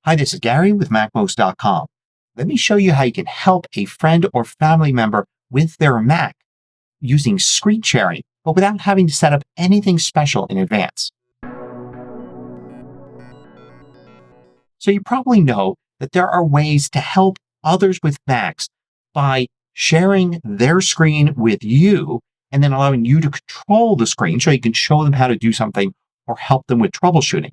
Hi, this is Gary with MACMOST.com. Let me show you how you can help a friend or family member with their Mac using screen sharing, but without having to set up anything special in advance. So you probably know that there are ways to help others with Macs by sharing their screen with you and then allowing you to control the screen so you can show them how to do something or help them with troubleshooting.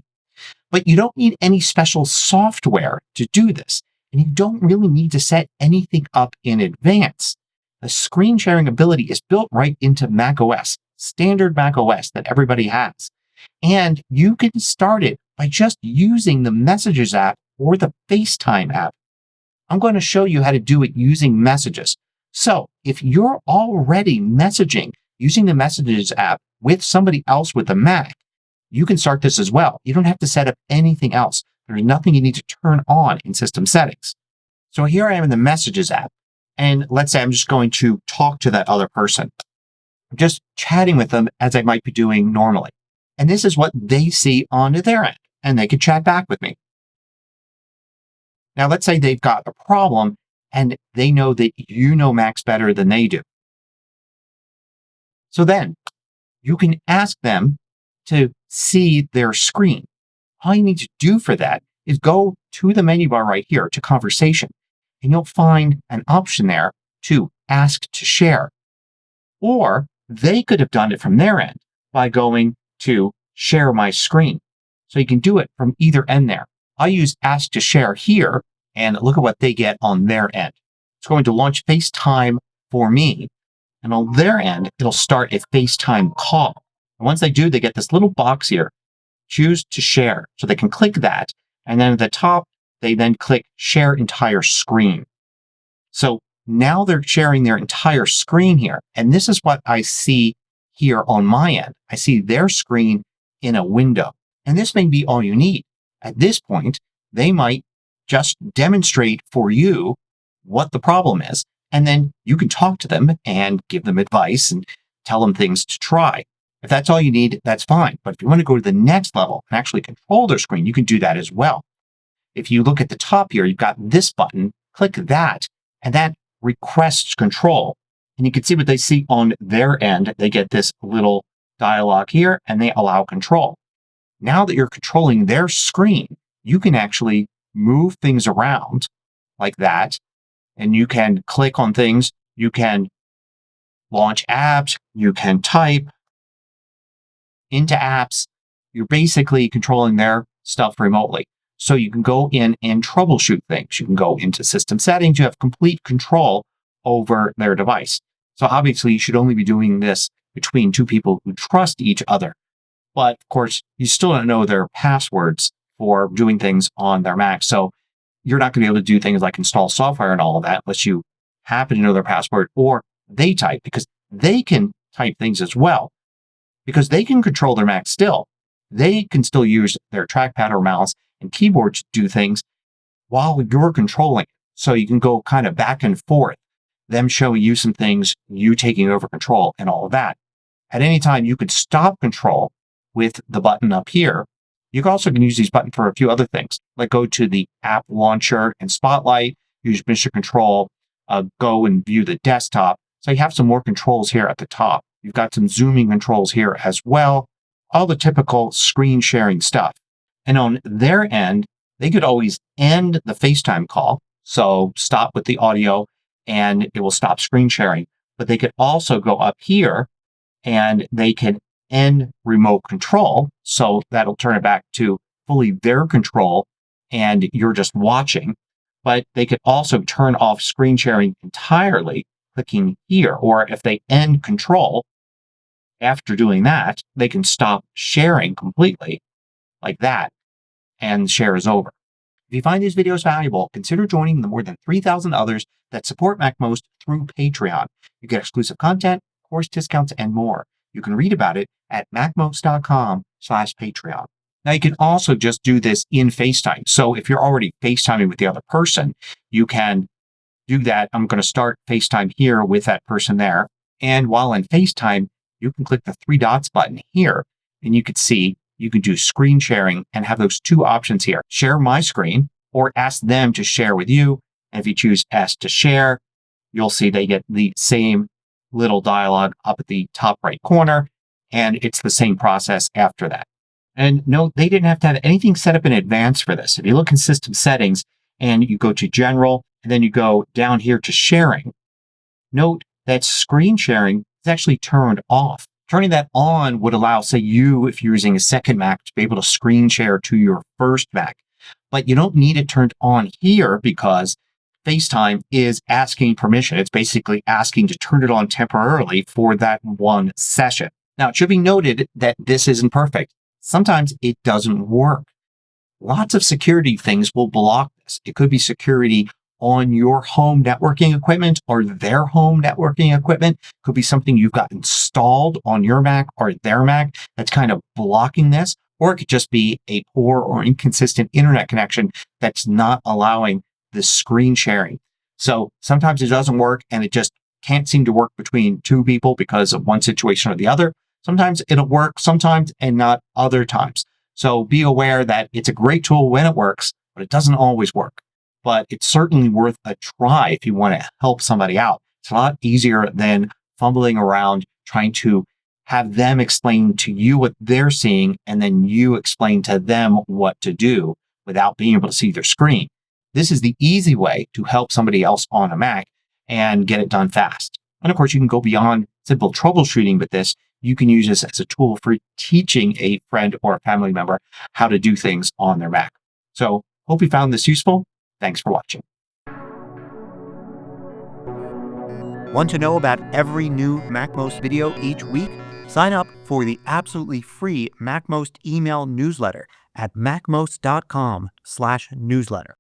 But you don't need any special software to do this, and you don't really need to set anything up in advance. The screen sharing ability is built right into macOS, standard macOS that everybody has. And you can start it by just using the Messages app or the FaceTime app. I'm going to show you how to do it using Messages. So if you're already messaging using the Messages app with somebody else with a Mac, you can start this as well. You don't have to set up anything else. There's nothing you need to turn on in system settings. So here I am in the Messages app. And let's say I'm just going to talk to that other person. I'm just chatting with them as I might be doing normally. And this is what they see on their end. And they can chat back with me. Now, let's say they've got a problem and they know that you know Macs better than they do. So then you can ask them to see their screen. All you need to do for that is go to the menu bar right here to Conversation, and you'll find an option there to ask to share. Or they could have done it from their end by going to Share My Screen. So you can do it from either end there. I use Ask to Share here, and look at what they get on their end. It's going to launch FaceTime for me, and on their end, it'll start a FaceTime call. And once they do, they get this little box here, Choose to Share. So they can click that. And then at the top, they then click Share Entire Screen. So now they're sharing their entire screen here. And this is what I see here on my end. I see their screen in a window. And this may be all you need. At this point, they might just demonstrate for you what the problem is. And then you can talk to them and give them advice and tell them things to try. If that's all you need, that's fine. But if you want to go to the next level and actually control their screen, you can do that as well. If you look at the top here, you've got this button, click that, and that requests control. And you can see what they see on their end. They get this little dialog here, and they allow control. Now that you're controlling their screen, you can actually move things around like that, and you can click on things. You can launch apps. You can type into apps. You're basically controlling their stuff remotely. So you can go in and troubleshoot things. You can go into system settings. You have complete control over their device. So obviously you should only be doing this between two people who trust each other. But of course, you still don't know their passwords for doing things on their Mac. So you're not going to be able to do things like install software and all of that unless you happen to know their password or they type, because they can type things as well. Because they can control their Mac still. They can still use their trackpad or mouse and keyboard to do things while you're controlling it. So you can go kind of back and forth, them showing you some things, you taking over control and all of that. At any time, you could stop control with the button up here. You also can use these buttons for a few other things, like go to the app launcher and spotlight, use mission control, go and view the desktop. So you have some more controls here at the top. You've got some zooming controls here as well, all the typical screen sharing stuff. And on their end, they could always end the FaceTime call. So stop with the audio and it will stop screen sharing. But they could also go up here and they can end remote control. So that'll turn it back to fully their control and you're just watching. But they could also turn off screen sharing entirely, clicking here. Or if they end control, after doing that, they can stop sharing completely like that, and share is over. If you find these videos valuable, consider joining the more than 3,000 others that support MACMOST through Patreon. You get exclusive content, course discounts, and more. You can read about it at macmost.com/Patreon. Now, you can also just do this in FaceTime. So if you're already FaceTiming with the other person, you can do that. I'm going to start FaceTime here with that person there. And while in FaceTime, you can click the three dots button here, and you can see you can do screen sharing and have those two options here. Share my screen, or ask them to share with you. And if you choose Ask to Share, you'll see they get the same little dialogue up at the top right corner, and it's the same process after that. And note, they didn't have to have anything set up in advance for this. If you look in System Settings and you go to General, and then you go down here to Sharing, note that screen sharing is actually turned off. Turning that on would allow, say if you're using a second Mac, to be able to screen share to your first Mac. But you don't need it turned on here because FaceTime is asking permission. It's basically asking to turn it on temporarily for that one session. Now, it should be noted that this isn't perfect. Sometimes it doesn't work. Lots of security things will block this. It could be security on your home networking equipment or their home networking equipment. It could be something you've got installed on your Mac or their Mac that's kind of blocking this. Or it could just be a poor or inconsistent internet connection that's not allowing the screen sharing. So sometimes it doesn't work and it just can't seem to work between two people because of one situation or the other. Sometimes it'll work sometimes and not other times. So be aware that it's a great tool when it works, but it doesn't always work. But it's certainly worth a try if you want to help somebody out. It's a lot easier than fumbling around trying to have them explain to you what they're seeing and then you explain to them what to do without being able to see their screen. This is the easy way to help somebody else on a Mac and get it done fast. And of course, you can go beyond simple troubleshooting with this. You can use this as a tool for teaching a friend or a family member how to do things on their Mac. So hope you found this useful. Thanks for watching. Want to know about every new MACMOST video each week? Sign up for the absolutely free MACMOST email newsletter at macmost.com/newsletter.